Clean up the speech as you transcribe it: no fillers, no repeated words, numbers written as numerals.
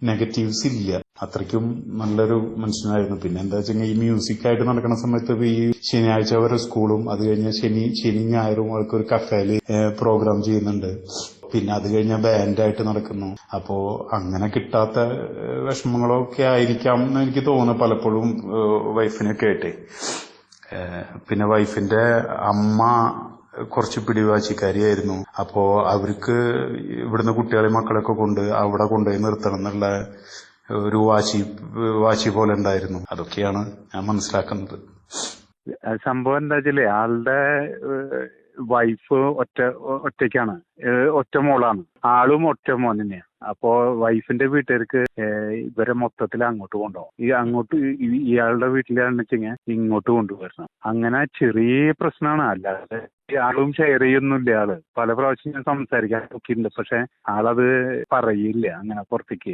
Negatives ഇല്ല. അത്രയ്ക്കും നല്ലൊരു മനുഷ്യനായിരുന്നു. പിന്നെ എന്താ വെച്ചാൽ ഈ മ്യൂസിക് ആയിട്ട് നടക്കുന്ന സമയത്ത് ഈ ശനിയാഴ്ച വരെ സ്കൂളും, അത് കഴിഞ്ഞ ശനി ഞായറും ആൾക്കൊരു കഫേല് പ്രോഗ്രാം ചെയ്യുന്നുണ്ട്. പിന്നെ അത് കഴിഞ്ഞ ബാൻഡായിട്ട് നടക്കുന്നു. അപ്പോ അങ്ങനെ കിട്ടാത്ത വിഷമങ്ങളൊക്കെ ആയിരിക്കാം എന്ന് എനിക്ക് തോന്നുന്നു പലപ്പോഴും വൈഫിനൊക്കെ ആയിട്ട്. പിന്നെ വൈഫിന്റെ അമ്മ കുറച്ച് പിടിവാശിക്കാരിയായിരുന്നു. അപ്പോ അവർക്ക് ഇവിടുന്ന് കുട്ടികളെ മക്കളൊക്കെ കൊണ്ട് അവിടെ കൊണ്ടുപോയി നിർത്തണം എന്നുള്ള ഒരു വാശി പോലെ ഉണ്ടായിരുന്നു. അതൊക്കെയാണ് ഞാൻ മനസ്സിലാക്കുന്നത്. സംഭവം എന്താ വെച്ചാല് ആളുടെ വൈഫ് ഒറ്റയ്ക്കാണ്, ഒറ്റ മോളാണ്, ആളും ഒറ്റ മോൻ തന്നെയാണ്. അപ്പോ വൈഫിന്റെ വീട്ടുകാർക്ക് ഇവരെ മൊത്തത്തിൽ അങ്ങോട്ട് കൊണ്ടുപോകും. ഇയാളുടെ വീട്ടിലാണെന്ന് വെച്ചെങ്കിൽ ഇങ്ങോട്ട് കൊണ്ടുവരണം. അങ്ങനെ ചെറിയ പ്രശ്നമാണ്. അല്ലാതെ ആളും ഷെയർ ചെയ്യുന്നില്ല. ആള് പല പ്രാവശ്യം ഞാൻ സംസാരിക്കാൻ നോക്കിയിട്ടുണ്ട്, പക്ഷെ ആളത് പറയില്ല അങ്ങനെ പുറത്തേക്ക്.